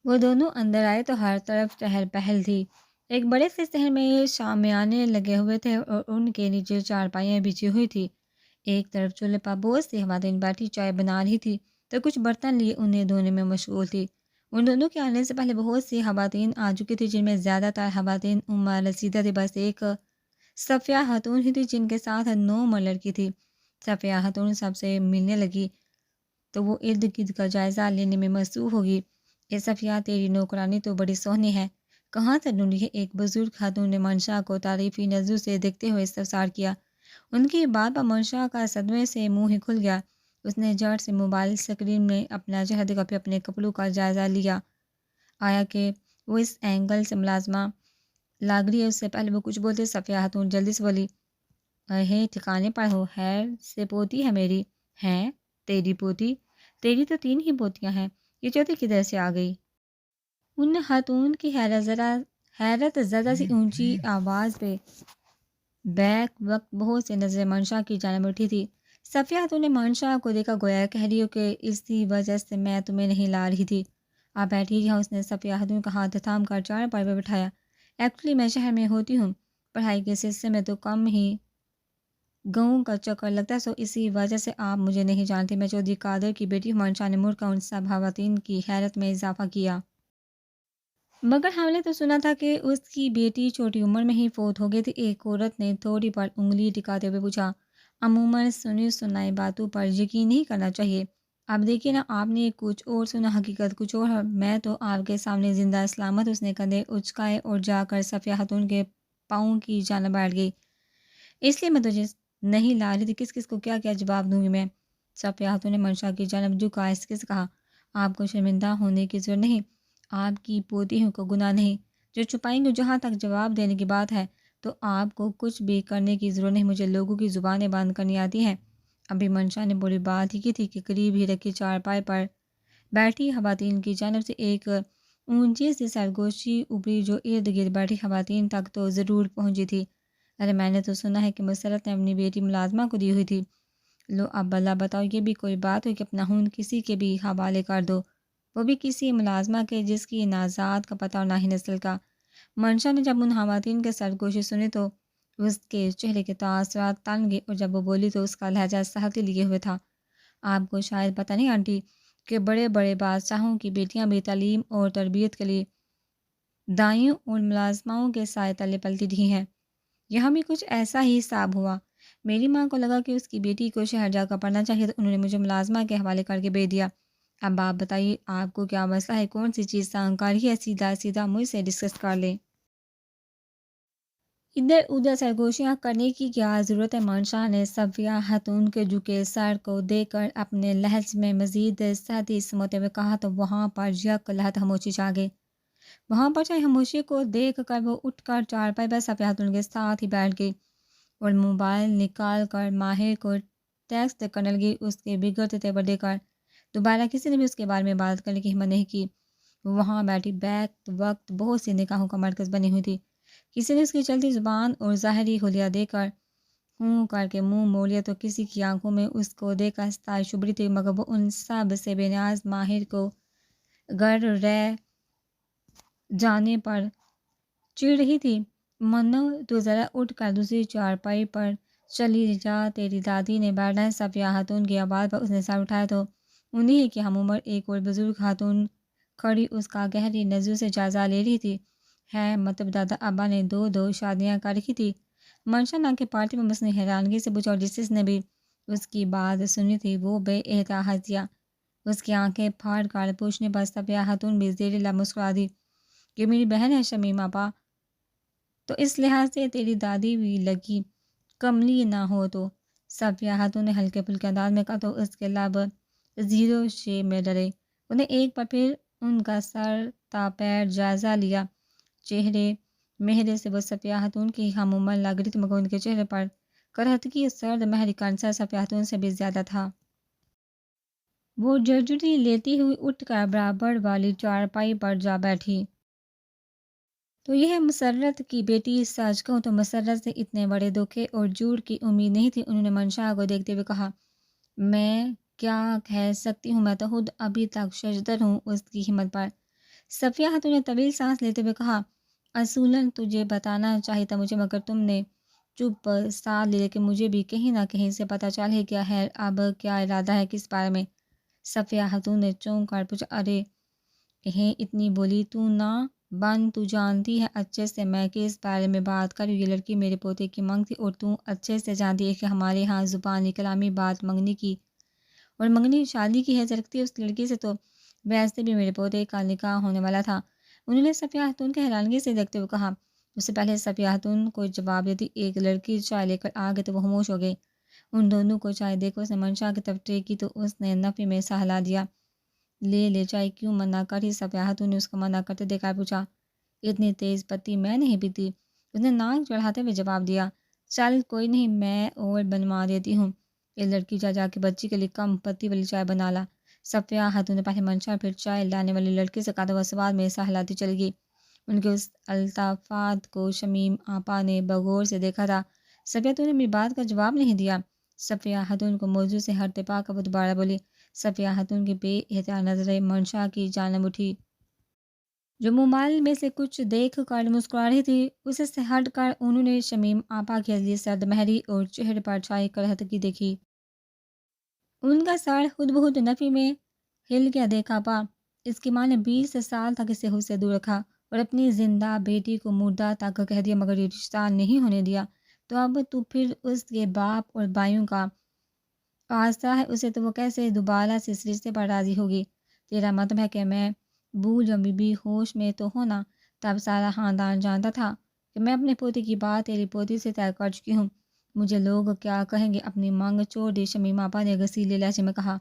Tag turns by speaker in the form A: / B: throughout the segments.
A: وہ دونوں اندر آئے تو ہر طرف چہل پہل تھی۔ ایک بڑے سے صحن میں شامیانے لگے ہوئے تھے اور ان کے نیچے چارپائیاں بچھی ہوئی تھی۔ ایک طرف چولہے پر بہت سی خواتین بیٹھی چائے بنا رہی تھی تو کچھ برتن لیے انہیں دھونے میں مشغول تھی۔ ان دونوں کے آنے سے پہلے بہت سی خواتین آ چکی تھی، جن میں زیادہ تر خواتین عمر رسیدہ تھی۔ بس ایک صفیہ خاتون ہی تھی جن کے ساتھ 9 لڑکی تھی۔ صفیہ خاتون سب سے ملنے لگی تو وہ ارد گرد کا جائزہ لینے میں مصروف ہوگی۔ اے صفیہ، تیری نوکرانی تو بڑی سونی ہے، کہاں سے ڈھونڈی ہے؟ ایک بزرگ خاتون نے منشا کو تعریفی نظروں سے دیکھتے ہوئے استفسار کیا۔ ان کی بات پر منشا کا صدمے سے منہ ہی کھل گیا۔ اس نے جھٹ سے موبائل اسکرین میں اپنا چہرہ دکھا پھر اپنے کپڑوں کا جائزہ لیا۔ آیا کہ وہ اس اینگل سے ملازمہ لاگ رہی ہے؟ اس سے پہلے وہ کچھ بولتے صفیہ خاتون جلدی سے بولی، ہے ٹھکانے پر ہو؟ خیر سے پوتی ہے میری؟ ہیں؟ تیری پوتی؟ تیری تو 3 ہی پوتیاں ہیں، یہ چوتھی کدھر سے آ گئی؟ ان خاتون کی حیرت زدہ سی اونچی آواز پہ بیک وقت بہت سے نظریں منشا کی جانب اٹھی تھی۔ صفیہ خاتون نے منشا کو دیکھا، گویا کہہ رہی ہو کہ اسی وجہ سے میں تمہیں نہیں لا رہی تھی، آپ بیٹھی جہاں۔ اس نے صفیہ خاتون کا ہاتھ تھام کر چارپائی پر بٹھایا۔ ایکچولی میں شہر میں ہوتی ہوں، پڑھائی کے سلسلے میں تو کم ہی گاؤں کا چکر لگتا ہے، سو اسی وجہ سے آپ مجھے نہیں جانتی۔ میں چودھری قادر کی بیٹی ہوں۔ منشا نے مڑ کر ان سب خواتین کی حیرت میں اضافہ کیا۔ مگر ہم نے تو سنا تھا کہ اس کی بیٹی چھوٹی عمر میں ہی فوت ہو گئی تھی۔ ایک عورت نے تھوڑی پر انگلی ٹکاتے ہوئے پوچھا۔ عموماً سنی سنائی باتوں پر یقین نہیں کرنا چاہیے۔ اب دیکھیے نا، آپ نے کچھ اور سنا، حقیقت کچھ اور ہے۔ میں تو آپ کے سامنے زندہ سلامت۔ اس نے کندھے اچکائے اور جا کر صفیہ خاتون کے پاؤں کی جانب بیٹھ گئی۔ اس لیے میں تجھے نہیں لا رہی تھی، کس کس کو کیا کیا جواب دوں گی میں؟ صفیہ خاتون نے منشا کی جانب جھکا آہستہ سے کہا، آپ کو شرمندہ ہونے کی ضرورت نہیں، آپ کی پوتیوں کو گناہ نہیں، جو چھپائیں گے۔ جہاں تک جواب دینے کی بات ہے تو آپ کو کچھ بھی کرنے کی ضرورت نہیں، مجھے لوگوں کی زبانیں بند کرنی آتی ہیں۔ ابھی منشا نے بڑی بات ہی کی تھی کہ قریب ہی رکھی چارپائی پر بیٹھی خواتین کی جانب سے ایک اونچی سی سرگوشی ابھری جو ارد گرد بیٹھی خواتین تک تو ضرور پہنچی تھی۔ ارے میں نے تو سنا ہے کہ مسرت نے اپنی بیٹی ملازمہ کو دی ہوئی تھی۔ لو اب بلا بتاؤ، یہ بھی کوئی بات ہوئی کہ اپنا خون کسی کے بھی حوالے کر دو، وہ بھی کسی ملازمہ کے جس کی نہ ذات کا پتہ اور نہ ہی نسل کا؟ منشا نے جب ان خواتین کے سرگوشی سنی تو اس کے چہرے کے تاثرات تن گئے، اور جب وہ بولی تو اس کا لہجہ سہتی لیے ہوئے تھا۔ آپ کو شاید پتہ نہیں آنٹی کہ بڑے بڑے بادشاہوں کی بیٹیاں بھی تعلیم اور تربیت کے لیے دائیوں اور ملازماؤں کے سائے تلے پلتی رہی ہیں۔ یہاں بھی کچھ ایسا ہی حساب ہوا۔ میری ماں کو لگا کہ اس کی بیٹی کو شہر جا کر پڑھنا چاہیے تو انہوں نے مجھے ملازمہ کے حوالے کر کے بھیج دیا۔ اب آپ بتائیے، آپ کو کیا مسئلہ ہے؟ کون سی چیز تنگ کر رہی ہے؟ سیدھا سیدھا مجھ سے ڈسکس کر لیں۔ ادھر ادھر سرگوشیاں کرنے کی کیا ضرورت ہے؟ منشا نے صفیہ خاتون کے جھکے سر کو دیکھ کر اپنے لہج میں مزید سختی سموتے ہوئے کہا تو وہاں پر یک لحظہ خاموشی چھا گئی۔ وہاں پر چاہے خاموشی کو دیکھ کر وہ اٹھ کر چارپائی پر صفیہ خاتون کے ساتھ ہی بیٹھ گئی اور موبائل نکال کر ماہر کو ٹیکسٹ کرنے لگی۔ اس کے بگڑتے تیور دیکھ کر دوبارہ کسی نے بھی اس کے بارے میں بات کرنے کی ہمت نہیں کی۔ وہاں بیٹھی بیک وقت بہت سی نگاہوں کا مرکز بنی ہوئی تھی۔ کسی نے اس کی چلتی زبان اور ظاہری حلیہ دیکھ کر ہوں کر کے منہ موڑ لیا تو کسی کی آنکھوں میں اس کو دیکھ کر ستائش ابھری تھی، مگر وہ ان سب سے بے نیاز ماہر کو گر رہ جانے پر چڑ رہی تھی۔ منو تو ذرا اٹھ کر دوسری چارپائی پر چلی جا، تیری دادی نے بیٹھنا ہے۔ صفیہ خاتون کی آواز پر اس نے سر اٹھایا تو انہی کی ہم عمر ایک اور بزرگ خاتون کھڑی اس کا گہری نظروں سے جائزہ لے رہی تھی۔ ہے مطلب دادا ابا نے 2 شادیاں کر رکھی تھی؟ منشا نا کے پارٹی میں مصنوعی حیرانگی سے پوچھا، اور جس نے بھی اس کی بات سنی تھی وہ بے احتیاط ہنس دیا۔ اس کی آنکھیں پھاڑ کر پوچھنے پر صفیہ خاتون بھی زیر لب مسکرا دی کہ میری بہن ہے شمیم آپا، تو اس لحاظ سے تیری دادی بھی لگی کملی نہ ہو تو؟ صفیہ خاتون نے ہلکے پھلکے انداز میں کہا تو اس کے لب زیرو شیپ میں ڈرے۔ انہیں ایک بار پھر ان کا سر تا پیر جائزہ لیا۔ چہرے مہرے سے وہ صفیہ خاتون کی ہم عمر لگ رہی تھی، مگر ان کے چہرے پر کرہتگی اور سرد مہری کا عنصر صفیہ خاتون سے بھی زیادہ تھا۔ وہ جھرجھری لیتی ہوئی اٹھ کر برابر والی چارپائی پر جا بیٹھی۔ تو یہ ہے مسرت کی بیٹی؟ سچ کہوں تو مسرت سے اتنے بڑے دھوکے اور جھوٹ کی امید نہیں تھی۔ انہوں نے منشا کو دیکھتے ہوئے کہا، میں کیا کہہ سکتی ہوں، میں تو خود ابھی تک ششدر ہوں اس کی ہمت پر۔ صفیہ خاتون نے طویل سانس لیتے ہوئے کہا، اصولاً تجھے بتانا چاہیے تھا مجھے، مگر تم نے چپ ساتھ لی، لیکن مجھے بھی کہیں نہ کہیں سے پتہ چل ہے کیا ہے، اب کیا ارادہ ہے کس بارے میں؟ صفیہ خاتون نے چونک کر پوچھا، ارے کہیں اتنی بولی تو نہ بن، تو جانتی ہے اچھے سے میں کس بارے میں بات کر رہی ہوں، یہ لڑکی میرے پوتے کی منگ تھی، اور تو اچھے سے جانتی ہے کہ ہمارے ہاں زبانی کلامی بات منگنی کی اور منگنی شادی کی حیثیت رکھتی ہے، اس لڑکی سے تو ویسے بھی میرے پوتے کا نکاح ہونے والا تھا۔ انہوں نے صفیہ خاتون کے حیرانگی سے دیکھتے ہوئے کہا۔ اس سے پہلے صفیہ خاتون کو جواب دیتی ایک لڑکی چائے لے کر آ گئے تو وہ خاموش ہو گئی۔ ان دونوں کو چائے دے کر اس نے منشا کی طرف ٹیکی تو اس نے نفی میں سا ہلا دیا۔ لے چائے، کیوں منع کری؟ صفیہ خاتون نے اس کو منع کرتے دیکھا پوچھا۔ اتنی تیز پتی میں نہیں پیتی، اس نے ناک چڑھاتے ہوئے جواب دیا۔ چل کوئی نہیں، میں اور بنوا دیتی ہوں، یہ لڑکی جا کے بچی کے لیے کم پتی والی چائے بنا لا۔ صفیہ خاتون نے پہلے منشا پھر چائے لانے والی لڑکی سے کہا تو وہ سواد میں سا ہلاتی چلی گئی۔ ان کے اس الطافات کو شمیم آپا نے بغور سے دیکھا تھا۔ صفیہ خاتون نے میری بات کا جواب نہیں دیا۔ صفیہ خاتون کو موضوع سے ہٹتے پا کر وہ دوبارہ بولی۔ صفیہ خاتون کی بے احتیاط نظریں منشا کی جانب اٹھی، جو موبائل میں سے کچھ دیکھ کر مسکرا رہی تھی۔ اسے سے ہٹ کر انہوں نے شمیم آپا کے لیے سرد مہری اور چہرے پر چھائی کرہتگی دیکھی۔ ان کا سر خود بخود نفی میں ہل گیا۔ دیکھا پا، اس کی ماں نے 20 سال تک اسے خود سے دور رکھا اور اپنی زندہ بیٹی کو مردہ تک کہہ دیا، مگر یہ رشتہ نہیں ہونے دیا، تو اب تو پھر اس کے باپ اور بھائیوں کا آستہ ہے اسے، تو وہ کیسے دوبارہ سے اس رشتے پر راضی ہوگی؟ تیرا مطلب ہے کہ میں بھول جاؤں؟ بی بی ہوش میں تو ہونا، تب سارا خاندان جانتا تھا کہ میں اپنے پوتے کی بات تیری پوتی سے طے کر چکی ہوں، مجھے لوگ کیا کہیں گے؟ اپنی مانگ چھوڑ دی، شمیم آپا نے غصیلے لہجے میں کہا۔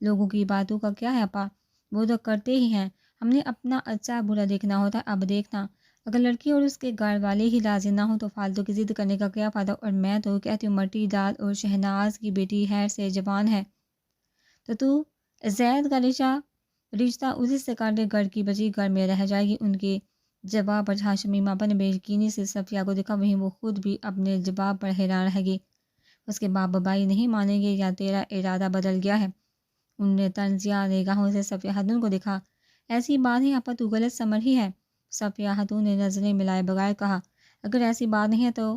A: لوگوں کی باتوں کا کیا ہے آپا، وہ تو کرتے ہی ہیں، ہم نے اپنا اچھا برا دیکھنا ہوتا ہے۔ اب دیکھنا، اگر لڑکی اور اس کے گھر والے ہی راضی نہ ہوں تو فالتو کی ضد کرنے کا کیا فائدہ؟ اور میں تو کہتی ہوں مٹی دال اور شہناز کی بیٹی خیر سے جوان ہے، تو زید کا رشتہ اسی سے کر دے، گھر کی بچی گھر میں رہ جائے گی۔ ان کے جواب پر جہاں شمیم آپا نے بے یقینی سے صفیہ کو دیکھا، وہیں وہ خود بھی اپنے جواب پر حیران رہ گئی۔ اس کے باپ بھائی نہیں مانیں گے یا تیرا ارادہ بدل گیا ہے؟ انہوں نے طنزیہ نگاہوں سے صفیہ خاتون کو دیکھا۔ ایسی بات نہیں آپا، تو غلط سمجھ رہی ہے، صفیہ خاتون نے نظریں ملائے بغیر کہا۔ اگر ایسی بات نہیں ہے تو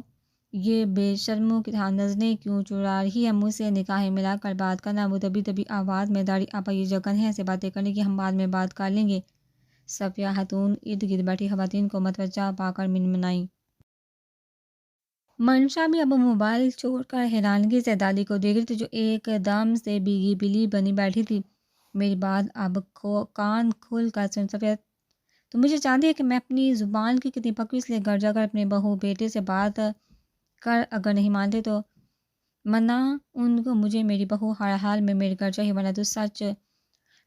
A: یہ بے شرموں کی طرح نظریں کیوں چرا رہی ہے؟ مجھ سے نگاہیں ملا کر بات کرنا۔ وہ دبی آواز میں داڑھی، آپا یہ جگہ نہیں ہے ایسے باتیں کرنے کی، ہم بعد میں بات کر لیں گے۔ صفیہ خاتون ارد گرد بیٹھی خواتین کو متوجہ پا کر منمنائی۔ منشا بھی اب موبائل چھوڑ کر حیرانگی سے دادی کو دیکھ رہی تھی، جو ایک دم سے بھیگی بلی بنی بیٹھی تھی۔ میری بات اب کان کھول کر سن صفیہ، تو مجھے چاہتی ہے کہ میں اپنی زبان کی کتنی پکڑی، اس لیے گھر جا کر اپنے بہو بیٹے سے بات کر، اگر نہیں مانتے تو منا ان کو، مجھے میری بہو ہر حال میں میرے گھر چاہیے،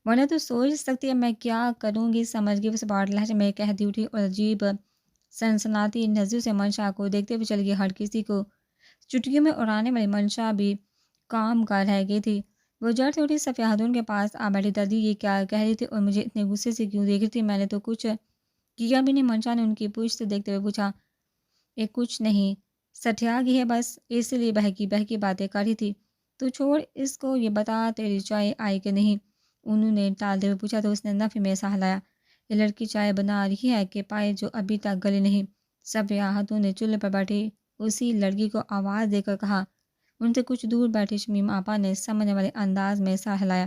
A: ورنہ تو سوچ سکتی ہے میں کیا کروں گی۔ سمجھ گئی، اس بار لہجے میں کہتی اٹھی اور عجیب سنسناتی نظروں سے منشا کو دیکھتے ہوئے چل گئی۔ ہر کسی کو چٹکیوں میں اڑانے والی منشا بھی کام کر رہ گئی تھی۔ وہ جڑ سے اٹھی صفیہ خاتون کے پاس آ بیٹھی۔ دادی یہ کیا کہہ رہی تھی اور مجھے اتنے غصے سے کیوں دیکھ رہی تھی؟ میں نے تو کچھ کیا بھی نہیں، منشا نے ان کی پوچھ سے دیکھتے ہوئے پوچھا۔ یہ کچھ نہیں، سٹھیا گئی ہے بس، اس لیے بہکی باتیں کر رہی تھی۔ تو چھوڑ اس کو، یہ بتا تیری چائے آئی کہ نہیں؟ انہوں نے ٹالتے ہوئے پوچھا تو اس نے نفی میں سا ہلایا۔ یہ لڑکی چائے بنا رہی ہے کہ پائے جو ابھی تک گلی نہیں؟ صفیہ خاتون نے چولہے پر بیٹھی اسی لڑکی کو آواز دے کر کہا۔ ان سے کچھ دور بیٹھی شمیم آپا نے سمجھنے والے انداز میں سر ہلایا۔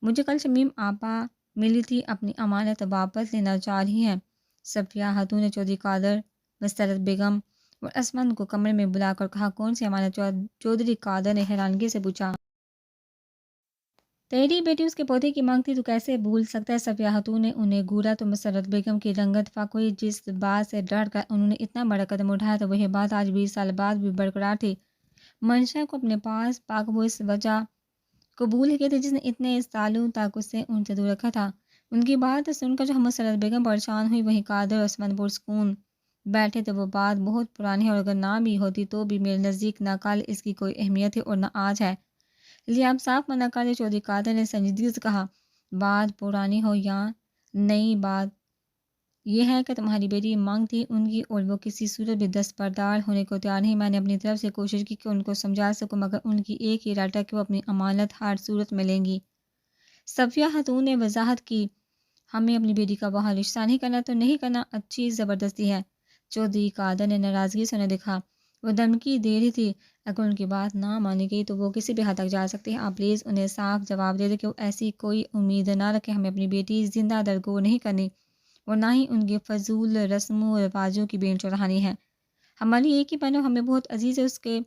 A: مجھے کل شمیم آپا ملی تھی، اپنی امانت واپس لینا چاہ رہی ہیں۔ صفیہ خاتون نے چودھری قادر، مسرت بیگم اور اسمند کو کمرے میں بلا کر کہا۔ کون سی امانت؟ چودھری قادر نے حیرانگی سے پوچھا۔ تیری بیٹی اس کے پوتے کی مانگ تھی، تو کیسے بھول سکتا ہے؟ صفیہ خاتون نے انہیں گورا تو مسرت بیگم کی رنگت فاق ہوئی، جس بات سے ڈر کر انہوں نے اتنا بڑا قدم اٹھایا تھا وہی بات آج 20 سال بعد بھی برقرار تھی۔ منشا کو اپنے پاس پا کر وہ اس وجہ قبول ہی کی تھی جس نے اتنے سالوں تک اسے ان سے دور رکھا تھا۔ ان کی بات سن کر جو مسرت بیگم پریشان ہوئی، وہیں قادر اور اسمند پرسکون بیٹھے تھے۔ وہ بات بہت پرانی ہے اور اگر نہ بھی ہوتی تو بھی میرے نزدیک نہ کل اس کی کوئی اہمیت ہے اور نہ آج ہے، لیے آپ صاف منع کر دیں۔ چودھری قادر نے سنجیدگی سے کہا۔ بات پرانی ہو یا نئی، بات یہ ہے کہ تمہاری بیٹی مانگ تھی ان کی اور وہ کسی صورت بھی دستبردار ہونے کو تیار نہیں۔ میں نے اپنی طرف سے کوشش کی کہ ان کو سمجھا سکوں، مگر ان کی ایک ہی رٹ ہے کہ وہ اپنی امانت ہر صورت میں لیں گی۔ صفیہ خاتون نے وضاحت کی۔ ہمیں اپنی بیٹی کا وہاں رشتہ نہیں کرنا تو نہیں کرنا، اچھی زبردستی ہے۔ چودھری قادر نے ناراضگی سے انہیں دیکھا۔ وہ دھمکی دے رہی تھی، اگر ان کی بات نہ مانی گئی تو وہ کسی بھی حد تک جا سکتی ہیں۔ آپ پلیز انہیں صاف جواب دے دیں کہ وہ ایسی کوئی امید نہ رکھیں، ہمیں اپنی بیٹی زندہ درگور نہیں کرنی اور نہ ہی ان کی فضول رسم و رواجوں کی بین چڑھانی ہے۔ ہماری ایک ہی بہن ہمیں بہت عزیز ہے، اس کے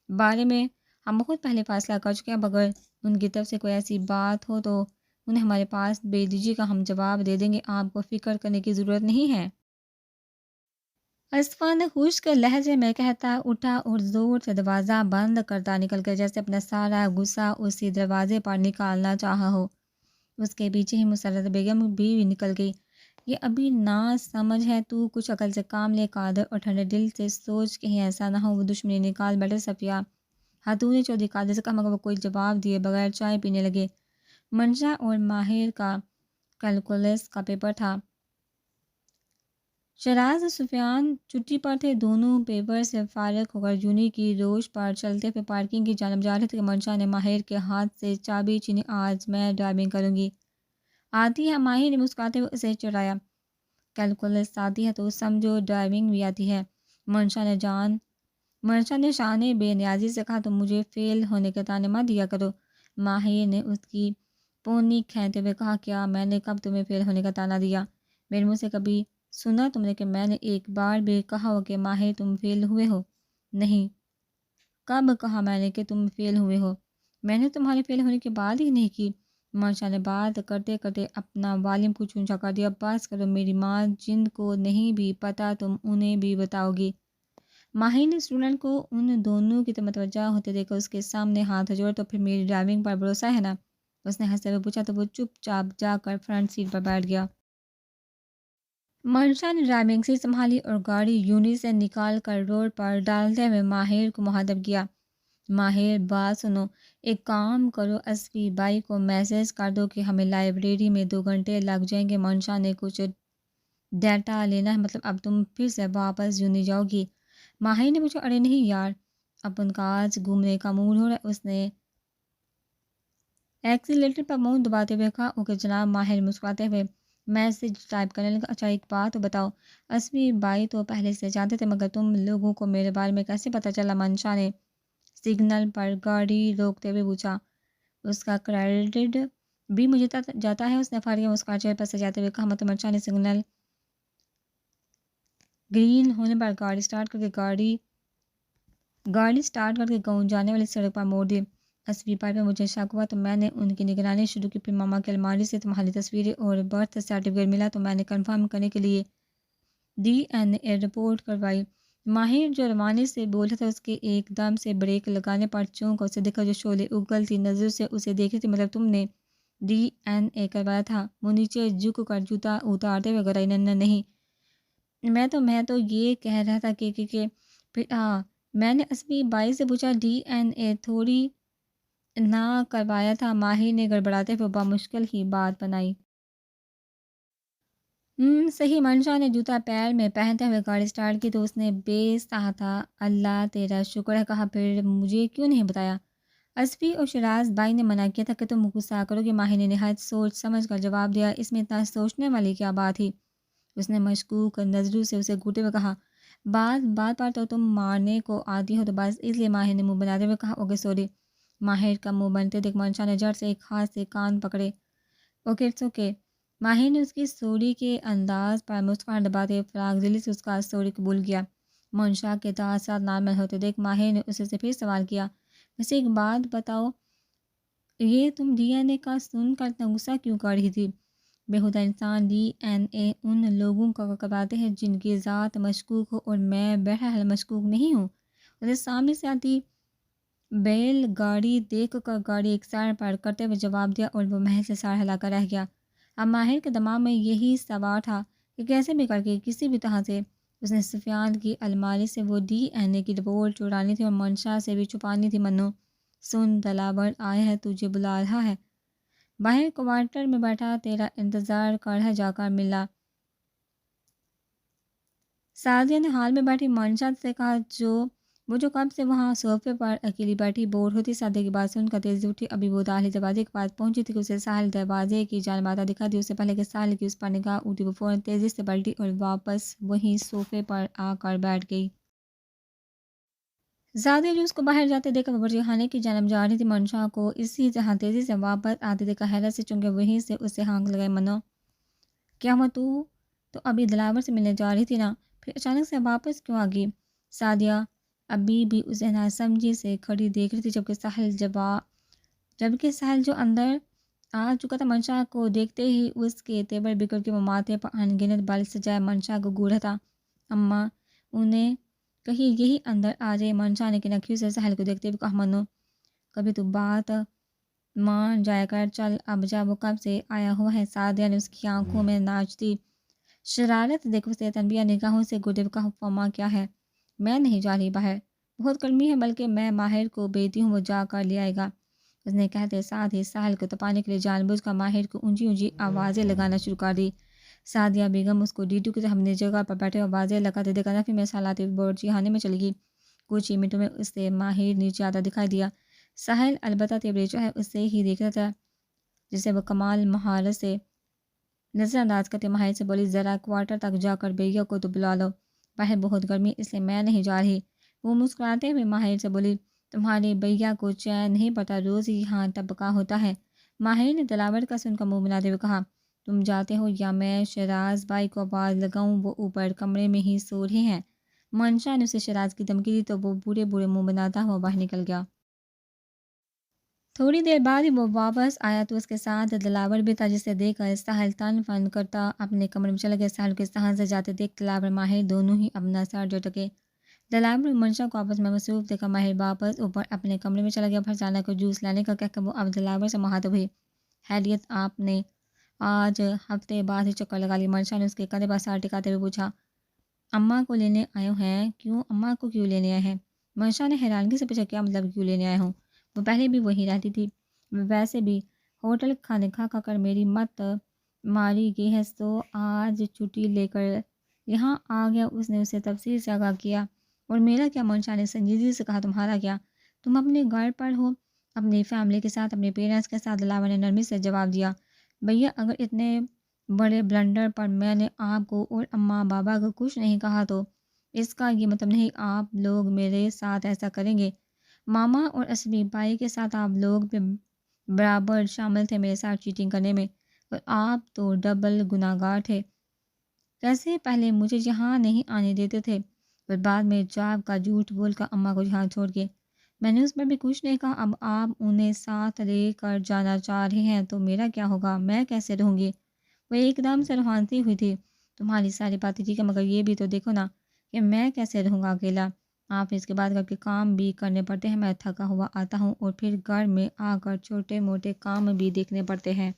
A: بارے میں ہم بہت پہلے فیصلہ کر چکے ہیں۔ اب اگر ان کی طرف سے کوئی ایسی بات ہو تو انہیں ہمارے پاس بھیج دیجیے گا، ہم جواب دے دیں گے، آپ کو فکر کرنے کی ضرورت نہیں ہے۔ اسفا نے خشک لہجے میں کہتا اٹھا اور زور سے دروازہ بند کرتا نکل گیا، جیسے اپنا سارا غصہ اسی دروازے پر نکالنا چاہا ہو۔ اس کے پیچھے ہی مسرت بیگم بھی نکل گئی۔ یہ ابھی نہ سمجھ ہے، تو کچھ عقل سے کام لے قادر، اور ٹھنڈے دل سے سوچ کہیں ایسا نہ ہو وہ دشمنی نکال بیٹھے۔ صفیہ ہاتھوں نے چودھری قادر سے کہا، مگر وہ کوئی جواب دیے بغیر چائے پینے لگے۔ منشا اور ماہر کا کیلکولس کا پیپر تھا۔ شراز اور سفیان چھٹی پر تھے، دونوں پیپر سے فارغ ہو کر جونی کی روش پر چلتے ہوئے پارکنگ کی جانب جا رہے تھے کہ منشا نے ماہر کے ہاتھ سے چابی چھینی۔ آج میں ڈرائیونگ کروں گی۔ آتی ہے، ماہر نے مسکراتے ہوئے اسے چڑھایا۔ کیلکولس آتی ہے تو سمجھو ڈرائیونگ بھی آتی ہے۔ منشا نے شانے بے نیازی سے کہا، تم مجھے فیل ہونے کے تانے مت دیا کرو۔ ماہر نے اس کی پونی کھینچتے ہوئے کہا، کیا میں نے کب تمہیں فیل ہونے کا تانا دیا؟ میرے منہ سے کبھی سنا تم نے کہ میں نے ایک بار بھی کہا ہو کہ ماہر تم فیل ہوئے ہو؟ نہیں۔ کب کہا میں نے کہ تم فیل ہوئے ہو؟ میں نے تمہارے فیل ہونے کی بات ہی نہیں کی۔ منشا نے بات کرتے کرتے اپنا والیوم کچھ اونچا کر دیا۔ بس کرو، میری ماں جن کو نہیں بھی پتہ تم انہیں بھی بتاؤ گی۔ ماہر نے اسٹوڈنٹ کو ان دونوں کی طرف متوجہ ہوتے دیکھا، اس کے سامنے ہاتھ جوڑ، تو پھر میری ڈرائیونگ پر بھروسہ ہے نا؟ اس نے ہنستے ہوئے پوچھا تو وہ چپ چاپ جا کر فرنٹ سیٹ پر بیٹھ گیا۔ منشا نے ڈرائیونگ سیٹ سنبھالی اور گاڑی یونی سے نکال کر روڈ پر ڈالتے ہوئے ماہر کو مخاطب کیا۔ ماہر، بات سنو، ایک کام کرو، اسفی بائی کو میسج کر دو کہ ہمیں لائبریری میں 2 گھنٹے لگ جائیں گے، منشا نے کچھ ڈیٹا لینا ہے، مطلب اب تم پھر سے واپس یونی جاؤ گی؟ ماہر نے پوچھا، ارے نہیں یار، اب ان کا آج گھومنے کا موڈ ہو رہا ہے۔ اس نے ایکسیلیٹر پر منہ دباتے ہوئے کہا، اوکے جناب۔ ماہر مسکراتے ہوئے میسج ٹائپ کرنے لگا۔ اچھا ایک بات تو بتاؤ، اسفی بائی تو پہلے سے جانتے تھے، مگر تم لوگوں کو میرے بارے میں کیسے پتہ چلا؟ منشا نے سگنل پر گاڑی روکتے ہوئے پوچھا۔ اس کا کریڈٹ بھی مجھے جاتا ہے، اس نے فارغ مسکراہٹ چہرے پر سجاتے ہوئے کہا۔ مطلب منشا نے سگنل گرین ہونے پر گاڑی سٹارٹ کر کے گاؤں جانے والی سڑک پر موڑ دی۔ اسفی بائی پہ مجھے شک ہوا تو میں نے ان کی نگرانی شروع کی، پھر ماما کی الماری سے تمہاری تصویریں اور برتھ سرٹیفکیٹ ملا تو میں نے کنفرم کرنے کے لیے ڈی این اے رپورٹ کروائی۔ ماہر جو روانی سے بول رہا تھا، اس کے ایک دم سے بریک لگانے پر چونکا، اسے دیکھا جو شعلے اگلتی نظر سے اسے دیکھ رہی تھی۔ مطلب تم نے ڈی این اے کروایا تھا؟ وہ نیچے جھک کر جوتا اتارتے ہوئے گرائی، نہیں، میں تو یہ کہہ رہا تھا کہ پھر میں نے اسفی بائی سے پوچھا، ڈی این اے تھوڑی نہ کروایا تھا؟ ماہر نے گڑبڑاتے ہوئے بامشکل ہی بات بنائی۔ صحیح۔ منشا نے جوتا پیر میں پہنتے ہوئے گاڑی سٹارٹ کی تو اس نے بے ساہتا اللہ تیرا شکر ہے کہا، پھر مجھے کیوں نہیں بتایا؟ اسفی اور شراز بائی نے منع کیا تھا کہ تم غصہ کرو گے۔ ماہر نے نہایت سوچ سمجھ کر جواب دیا، اس میں اتنا سوچنے والی کیا بات تھی؟ اس نے مشکوک نظروں سے اسے گھورتے ہوئے کہا، بات پر تو تم مارنے کو آتی ہو تو بس اس لیے۔ ماہر نے منہ بناتے ہوئے کہا، اوکے سوری۔ ماہر کا منہ بنتے دیکھ منشا نے جھٹ سے ایک ہاتھ سے کان پکڑے۔ Okay it's okay. ماہر نے اس کی سوری کے انداز پر مسکراہٹ دباتے فراغ دلی سے اس کا سوری قبول کیا۔ منشا کے تاثرات نارمل ہوتے دیکھ ماہر نے اسے سے پھر سوال کیا، ویسے ایک بات بتاؤ، یہ تم ڈی این اے کا سن کر اتنا غصہ کیوں کر رہی تھی؟ بےہودہ انسان ڈی این اے ان لوگوں کا کرواتے ہیں جن کی ذات مشکوک ہو، اور میں بہرحال مشکوک نہیں ہوں۔ اسے سامنے سے آتی بیل گاڑی دیکھ کر گاڑی ایک سائڈ پر کرتے ہوئے جواب دیا اور وہ محل سے سار ہلا کر رہ گیا۔ اب ماہر کے دماغ میں یہی سوال تھا کہ کیسے بھی کر کے کسی بھی طرح سے اس نے سفیان کی الماری سے وہ ڈی این اے کی رپورٹ چرانی تھی اور منشا سے بھی چھپانی تھی۔ منو سن، دلاور آیا ہے، تجھے بلا رہا ہے، باہر کوارٹر میں بیٹھا تیرا انتظار کر رہا ہے، جا کر ملا۔ سعدیہ نے حال میں بیٹھی منشا سے کہا جو وہ جو کب سے وہاں صوفے پر اکیلی بیٹھی بور ہوتی، سادے کی بات سن کر تیزی اٹھی۔ ابھی وہ داخلی دروازے کے پاس پہنچی تھی کہ اسے ساحل دروازے کی جانب آتا دکھا دی۔ اس سے پہلے کہ ساحل کی اس پر نگاہ اٹھی، وہ فوراً تیزی سے پلٹی اور واپس وہیں صوفے پر آ کر بیٹھ گئی۔ زیادہ جو اس کو باہر جاتے دیکھ کر باورچی خانے کی جانب جا رہی تھی، منشا کو اسی طرح تیزی سے واپس آتے دیکھا حیرت سے چونکہ وہیں سے اسے ہانک لگائے۔ منو، کیا ہوا؟ تو ابھی دلاور سے ملنے جا رہی تھی نا، پھر اچانک سے واپس کیوں آ گئی؟ سعدیہ ابھی بھی اسے ناسمجھی سے کھڑی دیکھ رہی تھی، جبکہ ساحل جو اندر آ چکا تھا منشا کو دیکھتے ہی اس کے تیور بگڑ کے وہ ماتھے پر انگنت بال سجائے منشا کو گھورا تھا۔ اماں، انہیں کہیں یہی اندر آ جائے، منشا نے کنکھیوں سے ساحل کو دیکھتے ہوئے کہا۔ منو، کبھی تو بات مان جایا کر، چل اب جا، وہ کب سے آیا ہوا ہے۔ سعدیہ نے اس کی آنکھوں میں ناچتی شرارت دیکھ اسے تنبیہ نگاہوں سے گردے ہوئے کہا۔ فما، کیا ہے؟ میں نہیں جا رہی باہر، بہت گرمی ہے، بلکہ میں ماہر کو بھیجتی ہوں، وہ جا کر لے آئے گا۔ اس نے کہتے ساتھ ہی ساحل کو تپانے کے لیے جان بوجھ کر ماہر کو اونچی اونچی آوازیں لگانا شروع کر دی۔ سعدیہ بیگم اس کو ڈیٹو کی طرح اپنی جگہ پر بیٹھے آوازیں لگاتے دیکھا نفی میں سالاتے ہوئے باورچی خانے میں چلی گئی۔ کچھ ہی منٹوں میں اس سے ماہر نیچے آتا دکھائی دیا۔ ساحل البتہ تیور جو ہے اسے ہی دیکھ رہا تھا، جسے وہ کمال مہارت سے نظر انداز کرتے ماہر سے بولی، ذرا کوارٹر تک جا کر بھیا کو تو بلا لو، باہر بہت گرمی اس لیے میں نہیں جا رہی۔ وہ مسکراتے ہوئے ماہر سے بولی، تمہارے بھیا کو چین نہیں پڑتا، روز یہاں ٹپکا ہوتا ہے۔ ماہر نے دلاور کا سن کا منہ بناتے ہوئے کہا، تم جاتے ہو یا میں شہراز بھائی کو آواز لگاؤں؟ وہ اوپر کمرے میں ہی سو رہے ہیں۔ منشا نے اسے شہراز کی دھمکی دی تو وہ بورے بورے منہ بناتا ہوا باہر نکل گیا۔ تھوڑی دیر بعد ہی وہ واپس آیا تو اس کے ساتھ دلاور بھی تھا، جسے دیکھ کر ساحل تن فن کرتا اپنے کمرے میں چلا گیا۔ ساحل کے سہن سے جاتے دیکھ دلاور ماہر دونوں ہی اپنا سر جھٹکے۔ دلاور اور منشا کو آپس میں مصروف دیکھا ماہر واپس اوپر اپنے کمرے میں چلا گیا۔ فرزانہ کو جوس لانے کا کہہ کر وہ اب دلاور سے مخاطب ہوئی، خیریت؟ آپ نے آج ہفتے بعد ہی چکر لگا لی؟ منشا نے اس کے کندھے پر سر ٹکاتے ہوئے پوچھا۔ اماں کو لینے آئے ہیں؟ کیوں اماں کو کیوں لینے آئے ہیں؟ منشا نے حیرانگی سے پوچھا، کیا مطلب کیوں لینے آئے ہوں؟ وہ پہلے بھی وہیں رہتی تھی، ویسے بھی ہوٹل کھانے کھا کھا کر میری مت ماری گئی ہے، تو آج چھٹی لے کر یہاں آ گیا۔ اس نے اسے تفصیل سے آگاہ کیا۔ اور میرا کیا؟ منشا نے سنجیدگی سے کہا، تمہارا کیا؟ تم اپنے گھر پر ہو، اپنی فیملی کے ساتھ، اپنے پیرنٹس کے ساتھ۔ دلاور نے نرمی سے جواب دیا، بھیا اگر اتنے بڑے بلنڈر پر میں نے آپ کو اور اماں بابا کو کچھ نہیں کہا تو اس کا یہ مطلب نہیں آپ لوگ میرے ساتھ ایسا کریں گے۔ ماما اور اسمی بھائی کے ساتھ آپ لوگ بھی برابر شامل تھے میرے ساتھ چیٹنگ کرنے میں، اور آپ تو ڈبل گناہگار تھے۔ کیسے پہلے مجھے یہاں نہیں آنے دیتے تھے، پر بعد میں جاب کا جھوٹ بول کر اماں کو یہاں چھوڑ کے؟ میں نے اس پر بھی کچھ نہیں کہا۔ اب آپ انہیں ساتھ لے کر جانا چاہ رہے ہیں تو میرا کیا ہوگا؟ میں کیسے رہوں گی؟ وہ ایک دم سے روحانتی ہوئی تھی۔ تمہاری ساری باتیں ٹھیک ہے، مگر یہ بھی تو دیکھو نا کہ میں کیسے رہوں گا اکیلا؟ آپ اس کے بعد گھر کے کام بھی کرنے پڑتے ہیں، میں تھکا ہوا آتا ہوں اور پھر گھر میں آ کر چھوٹے موٹے کام بھی دیکھنے پڑتے ہیں۔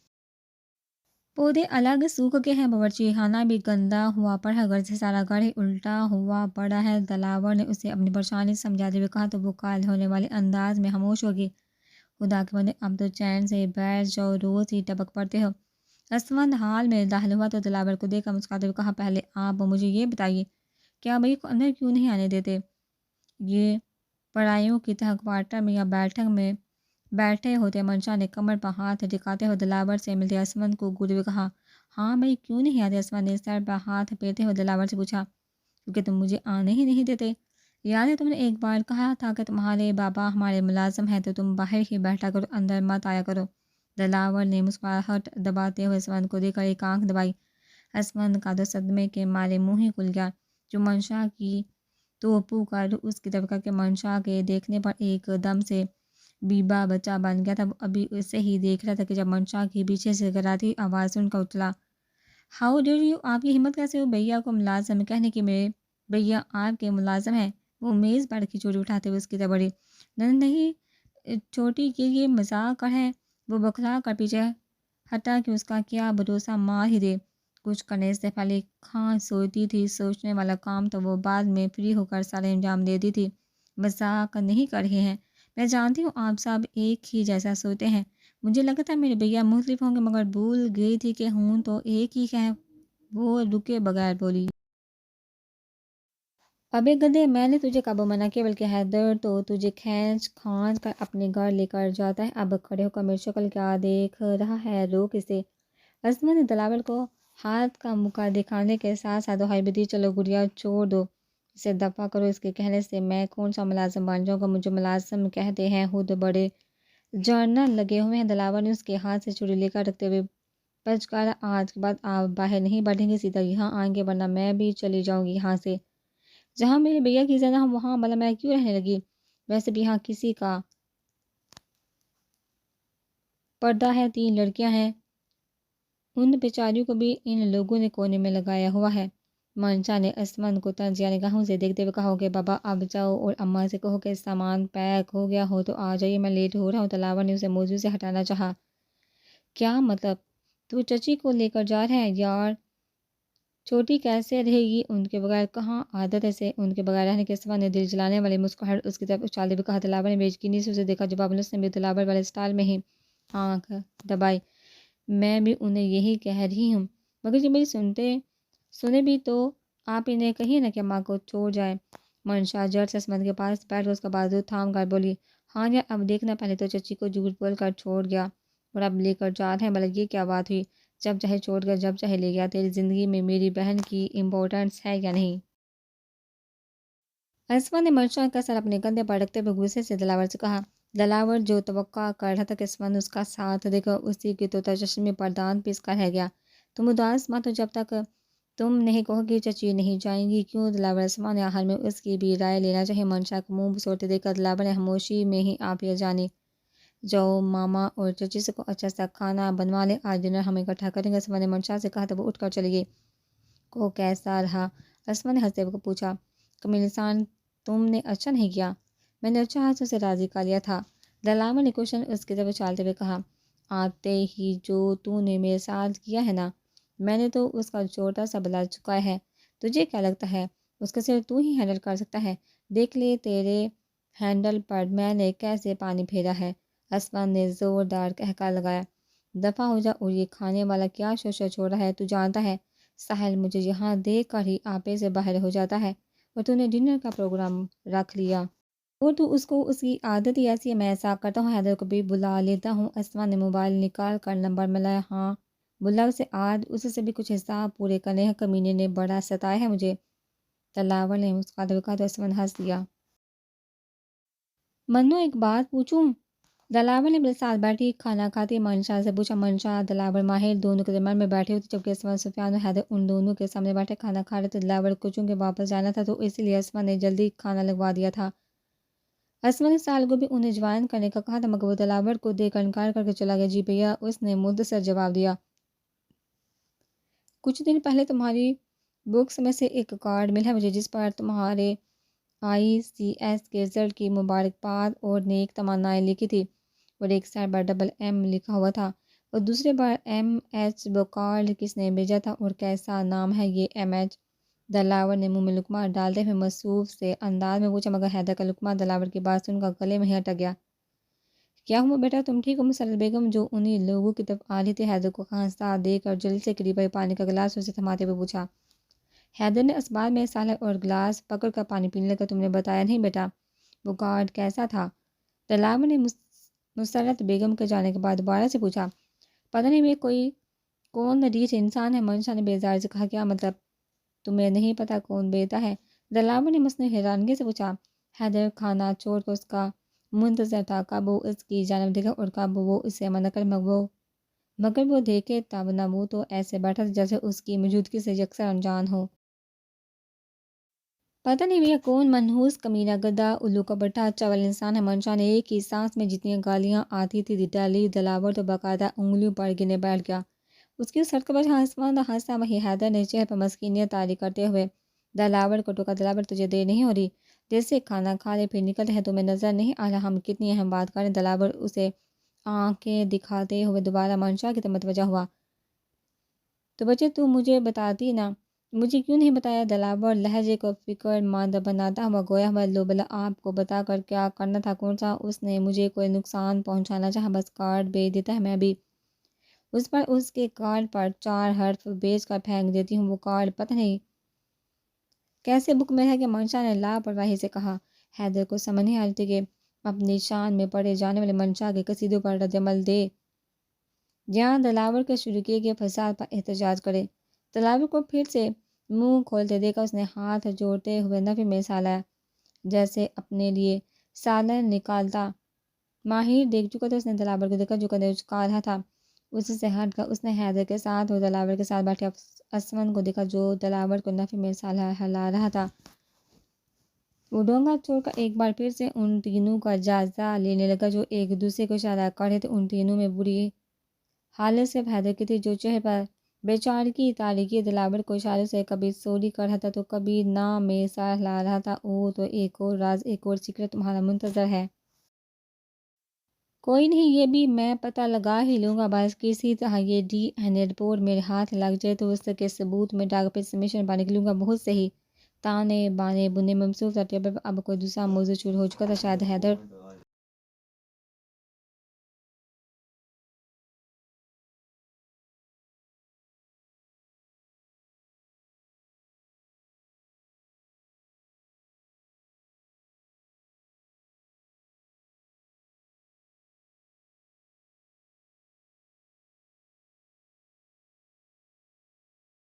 A: پودے الگ سوکھ کے ہیں، باورچی خانہ بھی گندا ہوا پڑا ہے، گھر سے سارا گھر ہی الٹا ہوا پڑا ہے۔ دلاور نے اسے اپنی پریشانی سمجھاتے ہوئے کہا تو وہ قائل ہونے والے انداز میں خاموش ہو گئی۔ خدا کے بندے، اب تو چین سے بیٹھ جاؤ، روز ہی ٹپک پڑتے ہو۔ اسمند حال میں داخل ہوا تو دلاور کو دیکھ کر مسکراتے ہوئے کہا، پہلے آپ مجھے یہ بتائیے کیا بھائی کو اندر کیوں نہیں آنے دیتے؟ یہ پڑھائیوں کی طرح کوارٹر میں یا بیٹھک میں بیٹھے ہوتے؟ منشا نے کمر پر ہاتھ ٹکاتے ہوئے دلاور سے ملتے اسمند کو گھورتے ہوئے کہا، ہاں بھائی کیوں نہیں آتے؟ اسمند نے سر پر ہاتھ پھیرتے ہوئے دلاور سے پوچھا، کیونکہ تم مجھے آنے ہی نہیں دیتے۔ یاد ہے تم نے ایک بار کہا تھا کہ تمہارے بابا ہمارے ملازم ہیں تو تم باہر ہی بیٹھا کرو، اندر مت آیا کرو۔ دلاور نے مسکراہٹ دباتے ہوئے اسمند کو دیکھ کر ایک آنکھ دبائی۔ اسمند کا تو صدمے کے مارے منہ ہی کھل گیا، جو منشا کی توپو کر اس کی طرف کر کے منشا کے دیکھنے پر ایک دم سے بیبا بچہ بن گیا تھا۔ وہ ابھی اسے ہی دیکھ رہا تھا کہ جب منشا کی پیچھے سے گراتی آواز سن کر اچھلا، ہاؤ ڈیئر یو، آپ کی ہمت کیسے ہو بھیا کو ملازم کہنے کی؟ میرے بھیا آپ کے ملازم ہیں؟ وہ میز پر کی چوری اٹھاتے ہوئے اس کی طرف بڑھی۔ نہیں چھوٹی، یہ مذاق ہے۔ وہ بکھلا کر پیچھے ہٹا کہ اس کا کیا بھروسہ مار ہی دے۔ کچھ کرنے سے پہلے کھاں سوتی تھی، سوچنے والا کام تو وہ بعد میں فری ہو کر سارے انجام دیتی تھی۔ مذاق نہیں کر رہے ہیں، میں جانتی ہوں آپ سب ایک ہی جیسا سوتے ہیں، مجھے لگا تھا میرے بھیا مختلف ہوں گے، مگر بھول گئی تھی کہ ہوں تو ایک ہی ہے۔ وہ رکے بغیر بولی، ابے گدے، میں نے تجھے کب منع کیا، بلکہ حیدر تو تجھے کھینچ کھانچ کر اپنے گھر لے کر جاتا ہے۔ اب کھڑے ہو کر میری شکل کیا دیکھ رہا ہے، روک اسے۔ عصمت نے دلاور کو ہاتھ کا مکہ دکھانے کے ساتھ ساتھ دہائی بھی دی، چلو گڑیا چھوڑ دو اسے، دفع کرو، اس کے کہنے سے میں کون سا ملازم بن جاؤں گا، مجھے ملازم کہتے ہیں، خود بڑے جرنل لگے ہوئے ہیں۔ دلاور نے اس کے ہاتھ سے چھری لے کر رکھتے ہوئے پچکارا، آج کے بعد آپ باہر نہیں بڑھیں گے، سیدھا یہاں آئیں گے ورنہ میں بھی چلی جاؤں گی یہاں سے۔ جہاں میرے بھیا کی زیادہ ہم وہاں بلا میں کیوں رہنے لگی، ویسے بھی یہاں کسی کا پردہ ہے، 3 لڑکیاں ہیں، ان بیچاریوں کو بھی ان لوگوں نے کونے میں لگایا ہوا ہے۔ منشا نے عصمت کو تنزیہ نگاہوں سے دیکھتے ہوئے کہا کہ بابا اب جاؤ اور اماں سے کہو کہ سامان پیک ہو گیا ہو تو آ جائیے، میں لیٹ ہو رہا ہوں۔ دلاور نے اسے موضوع سے ہٹانا چاہا۔ کیا مطلب، تو چچی کو لے کر جا رہے ہیں؟ یار چھوٹی کیسے رہے گی ان کے بغیر، کہاں عادت ہے سے ان کے بغیر رہنے کی۔ عصمت نے دل جلانے والی مسکراہٹ اس کی طرف اچھالتے ہوئے کہا۔ دلاور نے بے یقینی سے اسے دیکھا، جواب میں اس نے بھی دلاور والے سٹائل میں ہی آنکھ دبائی۔ میں بھی انہیں یہی کہہ رہی ہوں، مگر جب میری سنے بھی تو آپ انہیں کہیے نا کہ ماں کو چھوڑ جائیں۔ منشا جٹ سے عصمت کے پاس بیٹھ کر اس کا بازو تھام کر بولی، ہاں یار اب دیکھنا، پہلے تو چچی کو جھوٹ بول کر چھوڑ گیا اور اب لے کر جا رہے ہیں، بھلا یہ کیا بات ہوئی، جب چاہے چھوڑ گیا جب چاہے لے گیا، تیری زندگی میں میری بہن کی امپورٹنس ہے یا نہیں؟ عصمت نے منشا کا سر اپنے کندھے پر رکھتے ہوئے غصے سے دلاور سے کہا۔ دلاور جو توقع کر رہا تھا کہ عصمت اس کا ساتھ دے کر اسی کی طوطا چشمی پر دانت پیس کر رہ گیا۔ تم اداس مت ہو، جب تک تم نہیں کہو کہ چچی نہیں جائیں گی کیوں؟ دلاور عصمت نے آخر میں اس کی بھی رائے لینا چاہیے۔ منشا کو منہ بسوڑتے دیکھ کر دلاور نے خاموشی میں ہی آپیہ جانی، جاؤ ماما اور چچی سے کو اچھا سا کھانا بنوا لیں، آج ڈنر ہم اکٹھا کریں گے۔ عصمت نے منشا سے کہا تو وہ اٹھ کر چلی گئی۔ کو کیسا رہا؟ عصمت نے ہنستے ہوئے پوچھا۔ کمیل انسان، تم نے اچھا نہیں کیا، میں نے اچھا ہاتھ سے راضی کر لیا تھا۔ دلاور نے کوشچن اس کی طرف اچھالتے ہوئے کہا، آتے ہی جو تو نے میرے ساتھ کیا ہے نا، میں نے تو اس کا چھوٹا سا بلا چکا ہے، تجھے کیا لگتا ہے اس کا صرف تو ہی ہینڈل کر سکتا ہے؟ دیکھ لے تیرے ہینڈل پر میں نے کیسے پانی پھیرا ہے۔ عصمت نے زوردار قہقہ لگایا، دفع ہو جا اور یہ کھانے والا کیا شوشہ چھوڑا ہے، تو جانتا ہے ساحل مجھے یہاں دیکھ کر ہی آپے سے باہر ہو جاتا ہے، اور تو نے ڈنر کا پروگرام رکھ لیا اور تو اس کو اس کی عادت ہی ایسی ہے، میں ایسا کرتا ہوں حیدر کو بھی بلا لیتا ہوں۔ عصمت نے موبائل نکال کر نمبر ملایا، ہاں بلا اسے، آج اس سے بھی کچھ حساب پورے کرنے ہیں، کمینے نے بڑا ستایا ہے مجھے۔ دلاور نے مسکراتے ہوئے کہا تو عصمت نے ہنس دیا۔ منو ایک بات پوچھوں؟ دلاور نے میرے ساتھ بیٹھی کھانا کھاتی منشا سے پوچھا۔ منشا دلاور ماہر دونوں کے درمیان میں بیٹھے ہوئے تھے، جبکہ عصمت سفیان اور حیدر ان دونوں کے سامنے بیٹھے کھانا کھا رہے تھے۔ دلاور کو چونکہ واپس جانا تھا تو اسی لیے عصمت نے جلدی کھانا لگوا دیا تھا۔ عصمت نے ساحل کو بھی انہیں جوائن کرنے کا کہا تھا، مگر وہ دلاور کو دیکھ کر انکار کر کے چلا گیا۔ جی بھیا، اس نے مختصر جواب دیا، کچھ دن پہلے تمہاری بکس میں سے ایک کارڈ ملا ہے مجھے، جس پر تمہارے ICS کے رزلٹ کی مبارکباد اور نیک تمنائیں لکھی تھی، اور ایک سائڈ پر ڈبل M لکھا ہوا تھا، اور دوسرے پر MH۔ وہ کارڈ کس نے بھیجا تھا اور کیسا نام ہے یہ MH؟ دلاور نے منہ میں لقمہ ڈالتے ہوئے مصروف سے انداز میں پوچھا، مگر حیدر کا لقمہ دلاور کی بات سن کر گلے میں ہی اٹک گیا۔ کیا ہوا بیٹا، تم ٹھیک ہو؟ مسرت بیگم جو انہی لوگوں کی طرف آ رہی تھی، حیدر کو خاصا دے کر جلد سے قریب پانی کا گلاس اسے تھماتے ہوئے پوچھا۔ حیدر نے اسباب میں سالہ اور گلاس پکڑ کر پانی پینے لگا۔ تم نے بتایا نہیں بیٹا، وہ کارڈ کیسا تھا؟ دلاور نے مسرت بیگم کے جانے کے بعد دوبارہ سے پوچھا۔ پتہ نہیں، میں کون ندیس انسان ہے؟ منشا نے بیزاری سے کہا۔ کیا مطلب، تمہیں نہیں پتا کون بیٹا ہے؟ دلاور نے مصنوعی حیرانگی سے پوچھا۔ حیدر کھانا چھوڑ کر اس کا منتظر تھا، کب وہ اس کی جانب دیکھے اور کب وہ اسے منع کرے، مگر وہ دیکھے تب نہ، وہ تو ایسے بیٹھا تھا جیسے اس کی موجودگی سے یکسر انجان ہو۔ پتہ نہیں بھیا کون منحوس کمینہ گدھا الو کا بٹھا چول انسان ہے۔ منشا نے ایک ہی سانس میں جتنی گالیاں آتی تھی ڈالی۔ دلاور تو باقاعدہ انگلیوں پر گنے بیٹھ گیا۔ اس کی سڑک پر عصمت ہنسا، وہیں حیدر نے چہرے پر مسکینیت طاری کرتے ہوئے دلاور کو ٹوکا۔ دلاور، تجھے دیر نہیں ہو رہی؟ دیر سے کھانا کھا لے پھر نکلتے ہیں، تمہیں نظر نہیں آ رہا ہم کتنی اہم بات کریں؟ دلاور اسے آنکھیں دکھاتے ہوئے دوبارہ منشا کی طرف متوجہ ہوا۔ تو بچے تو مجھے بتاتی نا، مجھے کیوں نہیں بتایا؟ دلاور لہجے کو فکر مند بناتا ہوا گویا ہوا، لو بلا آپ کو بتا کر کیا کرنا تھا؟ کون سا اس نے مجھے کوئی نقصان پہنچانا چاہا؟ بس کارڈ بھیج دیتا ہے، میں بھی اس پر اس کے کارڈ پر 4 حرف بیچ کر پھینک دیتی ہوں۔ وہ کارڈ پتہ نہیں کیسے بک میں ہے کہ منشا نے لاپرواہی سے کہا۔ حیدر کو سمجھ نہیں آ رہی تھی کہ اپنی شان میں پڑے جانے والے منشا کے قصیدوں پر رد عمل دے جہاں دلاور کے شروع کیے گئے فساد پر احتجاج کرے۔ دلاور کو پھر سے منہ کھولتے دیکھا اس نے ہاتھ جوڑتے ہوئے نفی میں سالایا، جیسے اپنے لیے سالن نکالتا ماہر دیکھ چکا تھا۔ اس نے دلاور کو دیکھا جو قدر چکا رہا تھا، اس سے ہٹ کر اس نے حیدر کے ساتھ اور دلاور کے ساتھ بیٹھے اسون کو دیکھا جو دلاور کو نفی میں ہلا رہا تھا۔ وہ ڈونگا چھوڑ کر ایک بار پھر سے ان تینوں کا جائزہ لینے لگا جو ایک دوسرے کو اشارہ کر رہے تھے۔ ان تینوں میں بری حالت صرف حیدر کی تھی جو چہرے پر بیچارگی تاری کیے دلاور کو اشاروں سے کبھی سوری کر رہا تھا تو کبھی نام میں سر ہلا رہا تھا۔ او تو ایک اور راز، ایک اور سیکرٹ تمہارا منتظر ہے۔ کوئی نہیں، یہ بھی میں پتہ لگا ہی لوں گا۔ بس کسی طرح یہ ڈی این اے رپورٹ میرے ہاتھ لگ جائے تو اس کے ثبوت میں ڈاک پہ سبمیشن پر نکلوں گا۔ بہت صحیح۔ تانے بانے بننے میں مصروف تھا۔ ٹیبل پر اب کوئی دوسرا موضوع شروع ہو چکا تھا۔ شاید حیدر